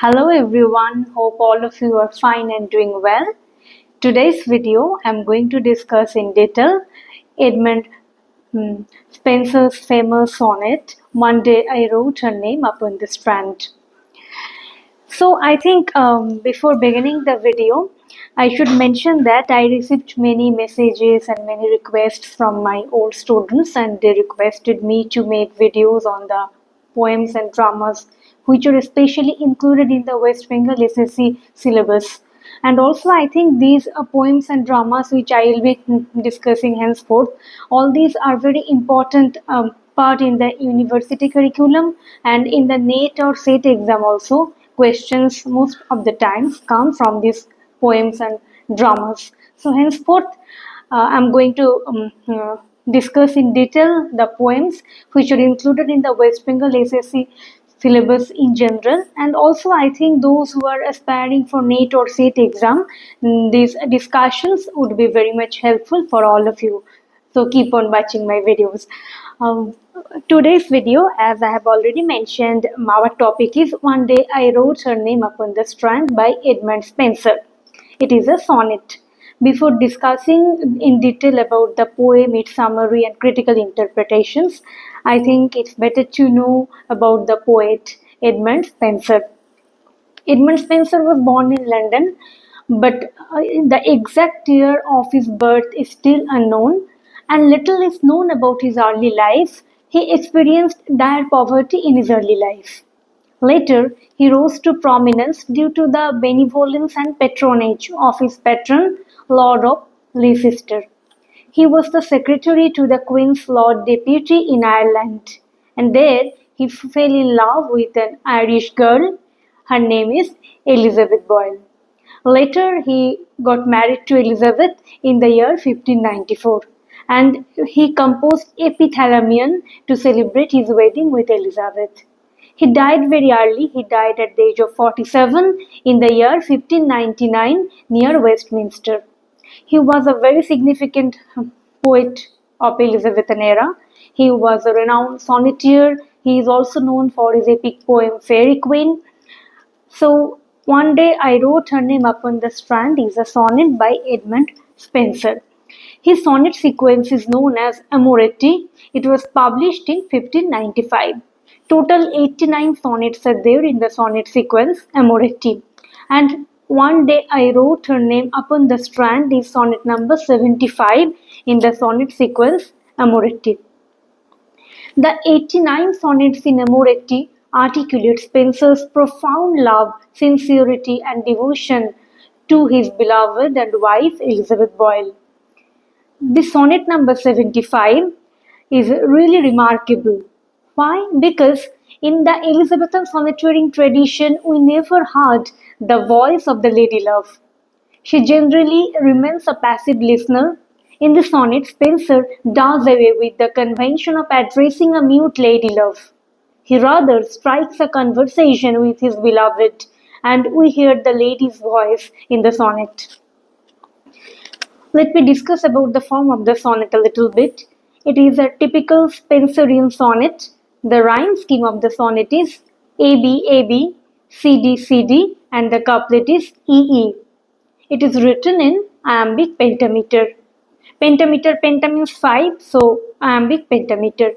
Hello everyone, hope all of you are fine and doing well. Today's video I'm going to discuss in detail Edmund Spenser's famous sonnet, One Day I Wrote Her Name Upon the Strand. So I think before beginning the video, I should mention that I received many messages and many requests from my old students, and they requested me to make videos on the poems and dramas which are especially included in the West Bengal SSC syllabus. And also I think these poems and dramas which I will be discussing henceforth, all these are very important part in the university curriculum and in the NET or SET exam also. Questions most of the times come from these poems and dramas. So henceforth, I'm going to discuss in detail the poems which are included in the West Bengal SSC syllabus in general, and also I think those who are aspiring for NET or SET exam, these discussions would be very much helpful for all of you. So keep on watching my videos. Um, Today's video, as I have already mentioned, our topic is One Day I Wrote Her Name Upon the Strand by Edmund Spenser. It is a sonnet. Before discussing in detail about the poem, its summary and critical interpretations, I think it's better to know about the poet Edmund Spenser. Edmund Spenser was born in London, but the exact year of his birth is still unknown, and little is known about his early life. He experienced dire poverty in his early life. Later, he rose to prominence due to the benevolence and patronage of his patron, Lord of Leicester. He was the secretary to the Queen's Lord Deputy in Ireland, and there he fell in love with an Irish girl. Her name is Elizabeth Boyle. Later, he got married to Elizabeth in the year 1594, and he composed Epithalamion to celebrate his wedding with Elizabeth. He died very early. He died at the age of 47 in the year 1599 near Westminster. He was a very significant poet of Elizabethan era. He was a renowned sonneteer. He is also known for his epic poem Fairy Queen. So, One Day I Wrote Her Name Upon the Strand is a sonnet by Edmund Spenser. His sonnet sequence is known as Amoretti. It was published in 1595. Total 89 sonnets are there in the sonnet sequence Amoretti. And One Day I Wrote Her Name Upon the Strand is sonnet number 75 in the sonnet sequence Amoretti. The 89 sonnets in Amoretti articulate Spenser's profound love, sincerity, and devotion to his beloved and wife Elizabeth Boyle. The sonnet number 75 is really remarkable. Why? Because in the Elizabethan sonneteering tradition, we never heard the voice of the lady love. She generally remains a passive listener. In the sonnet, Spenser does away with the convention of addressing a mute lady love. He rather strikes a conversation with his beloved, and we hear the lady's voice in the sonnet. Let me discuss about the form of the sonnet a little bit. It is a typical Spenserian sonnet. The rhyme scheme of the sonnet is AB AB, CD CD, and the couplet is EE. It is written in iambic pentameter. Penta means 5, so iambic pentameter.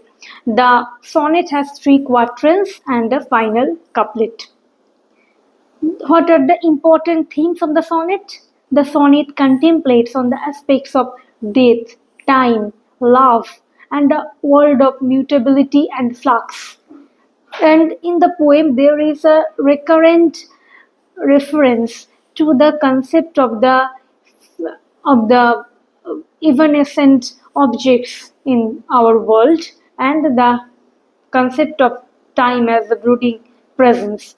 The sonnet has 3 quatrains and a final couplet. What are the important themes of the sonnet? The sonnet contemplates on the aspects of death, time, love, and the world of mutability and flux. And in the poem, there is a recurrent reference to the concept of the evanescent objects in our world and the concept of time as the brooding presence.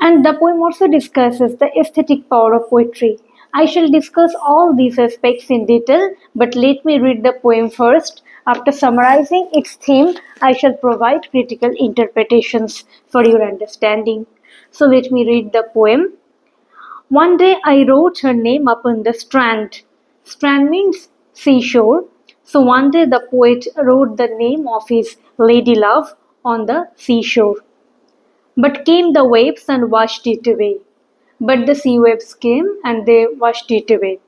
And the poem also discusses the aesthetic power of poetry. I shall discuss all these aspects in detail, but let me read the poem first. After summarizing its theme, I shall provide critical interpretations for your understanding. So let me read the poem. One day I wrote her name upon the strand. Strand means seashore. So one day the poet wrote the name of his lady love on the seashore. But came the waves and washed it away. But the sea waves came and they washed it away.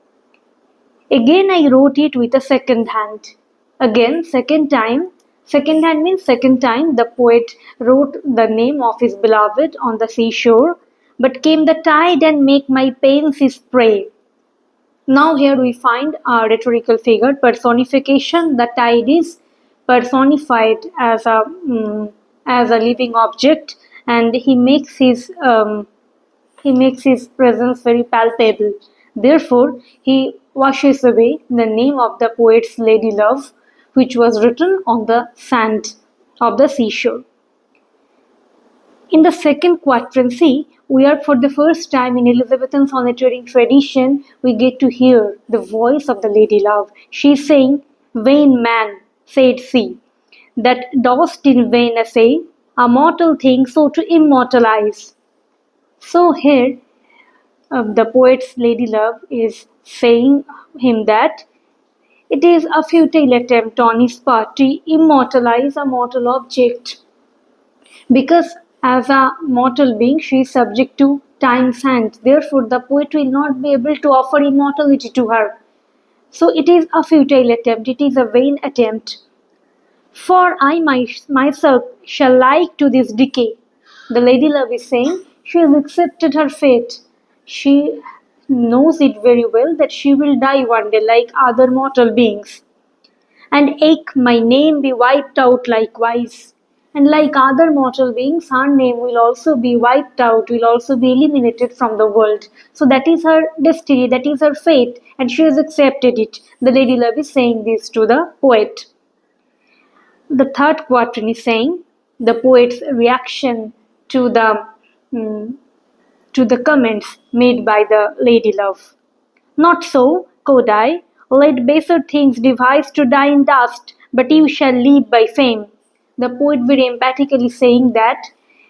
Again I wrote it with a second hand. Again, second time. Second hand means second time the poet wrote the name of his beloved on the seashore. But came the tide and make my pains his prey. Now here we find a rhetorical figure, personification. The tide is personified as a living object, and he makes his presence very palpable. Therefore, he washes away the name of the poet's lady love, which was written on the sand of the seashore. In the second quatrain, see, we are for the first time in Elizabethan sonneteering tradition, we get to hear the voice of the lady love. She is saying, "Vain man, said she, that dost in vain essay a mortal thing so to immortalize." So here, the poet's lady love is saying him that it is a futile attempt on his part to immortalize a mortal object, because as a mortal being she is subject to time's hand. Therefore, the poet will not be able to offer immortality to her. So it is a futile attempt, it is a vain attempt. For I myself shall like to this decay. The lady love is saying she has accepted her fate. She knows it very well that she will die one day like other mortal beings. And eke my name be wiped out likewise. And like other mortal beings, her name will also be wiped out, will also be eliminated from the world. So that is her destiny, that is her fate, and she has accepted it. The lady love is saying this to the poet. The third quatrain is saying the poet's reaction to the comments made by the lady love. Not so, quod I, let baser things devise to die in dust, but you shall live by fame. The poet very emphatically saying that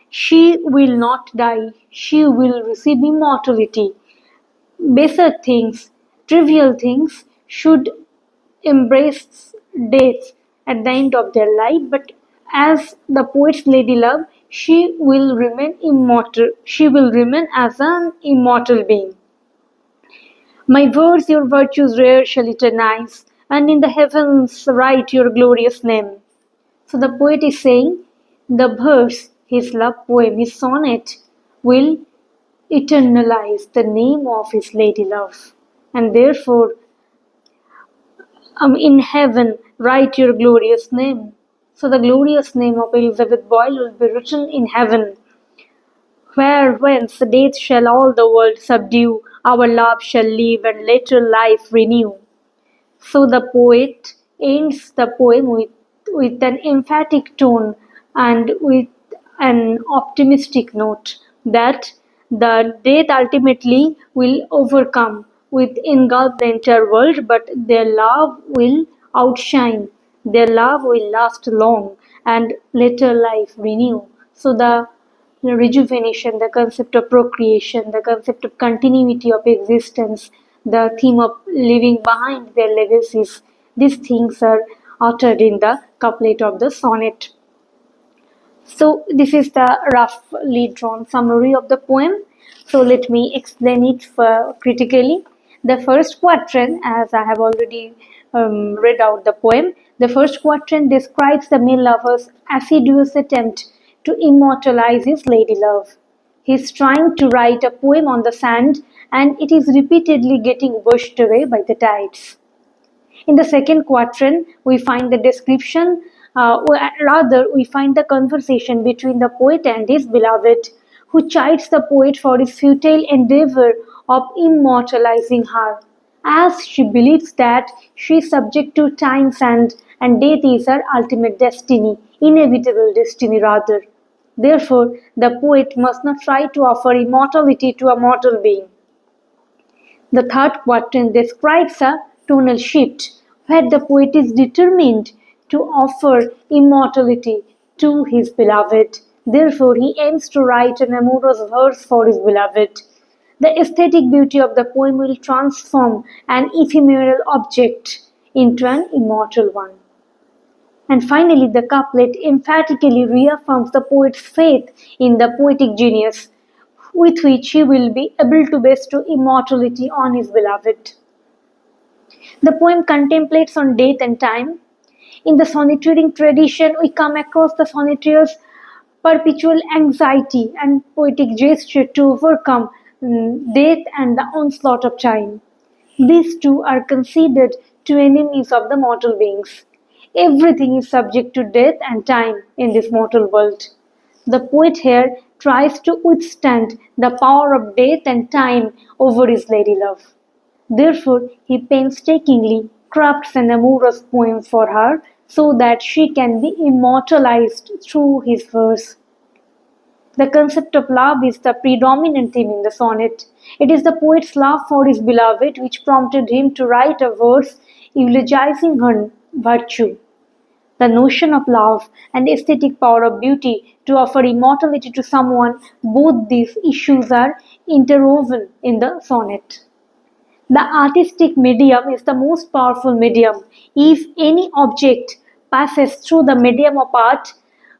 she will not die, she will receive immortality. Baser things, trivial things should embrace death at the end of their life, but as the poet's lady love, she will remain immortal. She will remain as an immortal being. My words your virtues rare shall eternize, and in the heavens write your glorious name. So the poet is saying the verse, his love poem, his sonnet, will eternalize the name of his lady love. And therefore, in heaven, write your glorious name. So the glorious name of Elizabeth Boyle will be written in heaven, where whence death shall all the world subdue, our love shall live and later life renew. So the poet ends the poem with an emphatic tone and with an optimistic note that the death ultimately will overcome, will engulf the entire world, but their love will outshine, their love will last long and later life renew. So the rejuvenation, the concept of procreation, the concept of continuity of existence, the theme of leaving behind their legacies, these things are uttered in the couplet of the sonnet. So this is the roughly drawn summary of the poem. So let me explain it critically. The first quatrain, as I have already read out the poem, the first quatrain describes the male lover's assiduous attempt to immortalize his lady love. He is trying to write a poem on the sand, and it is repeatedly getting washed away by the tides. In the second quatrain, we find the description, we find the conversation between the poet and his beloved, who chides the poet for his futile endeavor of immortalizing her, as she believes that she is subject to time's hand and death is her ultimate destiny, inevitable destiny rather. Therefore, the poet must not try to offer immortality to a mortal being. The third quatrain describes a tonal shift, where the poet is determined to offer immortality to his beloved. Therefore, he aims to write an amorous verse for his beloved. The aesthetic beauty of the poem will transform an ephemeral object into an immortal one. And finally, the couplet emphatically reaffirms the poet's faith in the poetic genius with which he will be able to bestow immortality on his beloved. The poem contemplates on death and time. In the sonneteering tradition, we come across the sonnetteer's perpetual anxiety and poetic gesture to overcome death and the onslaught of time. These two are considered two enemies of the mortal beings. Everything is subject to death and time in this mortal world. The poet here tries to withstand the power of death and time over his lady love. Therefore, he painstakingly crafts an amorous poem for her so that she can be immortalized through his verse. The concept of love is the predominant theme in the sonnet. It is the poet's love for his beloved which prompted him to write a verse eulogizing her virtue. The notion of love and the aesthetic power of beauty to offer immortality to someone, both these issues are interwoven in the sonnet. The artistic medium is the most powerful medium. If any object passes through the medium of art,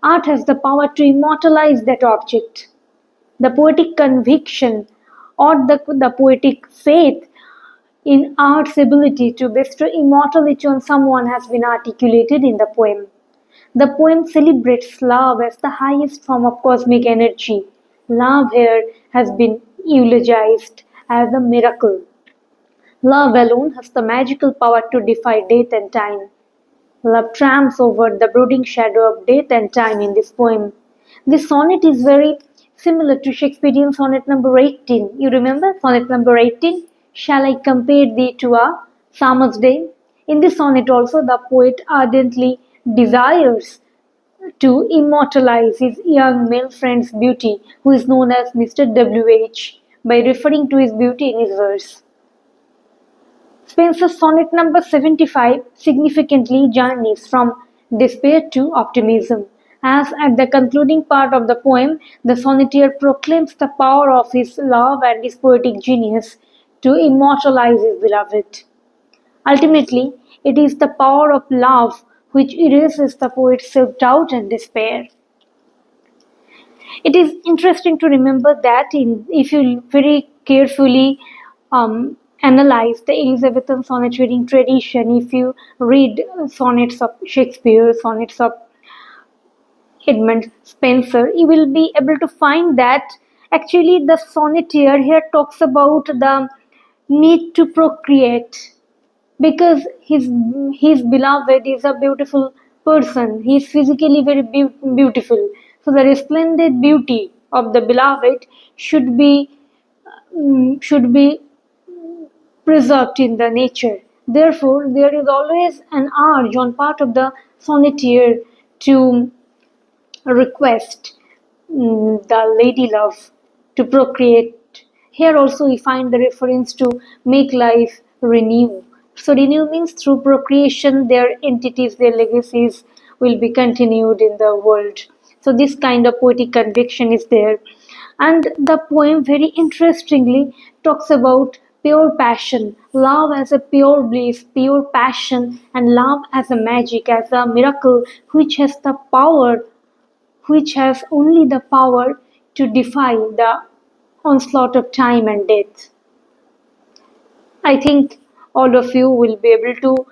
art has the power to immortalize that object. The poetic conviction or the poetic faith in art's ability to bestow immortality on someone has been articulated in the poem. The poem celebrates love as the highest form of cosmic energy. Love here has been eulogized as a miracle. Love alone has the magical power to defy death and time. Love triumphs over the brooding shadow of death and time in this poem. This sonnet is very similar to Shakespearean sonnet number 18. You remember sonnet number 18? Shall I compare thee to a summer's day? In this sonnet also the poet ardently desires to immortalize his young male friend's beauty, who is known as Mr. W.H., by referring to his beauty in his verse. Spenser's sonnet number 75 significantly journeys from despair to optimism, as at the concluding part of the poem, the sonneteer proclaims the power of his love and his poetic genius to immortalize his beloved. Ultimately, it is the power of love which erases the poet's self-doubt and despair. It is interesting to remember that if you very carefully analyze the Elizabethan sonneteering tradition, if you read sonnets of Shakespeare, sonnets of Edmund Spenser, you will be able to find that actually the sonneteer here talks about the need to procreate because his beloved is a beautiful person. He is physically very beautiful. So the resplendent beauty of the beloved should be preserved in the nature. Therefore, there is always an urge on part of the sonneteer to request the lady love to procreate. Here also we find the reference to make life renew. So renew means through procreation their entities, their legacies will be continued in the world. So this kind of poetic conviction is there. And the poem very interestingly talks about pure passion, love as a pure bliss, pure passion, and love as a magic, as a miracle which has only the power to defy the onslaught of time and death. I think all of you will be able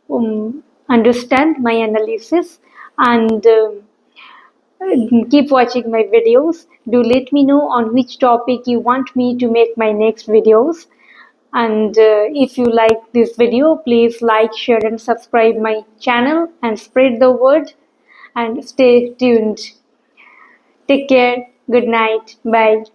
to understand my analysis and keep watching my videos. Do let me know on which topic you want me to make my next videos. And if you like this video, please like, share and subscribe my channel and spread the word and stay tuned. Take care. Good night. Bye.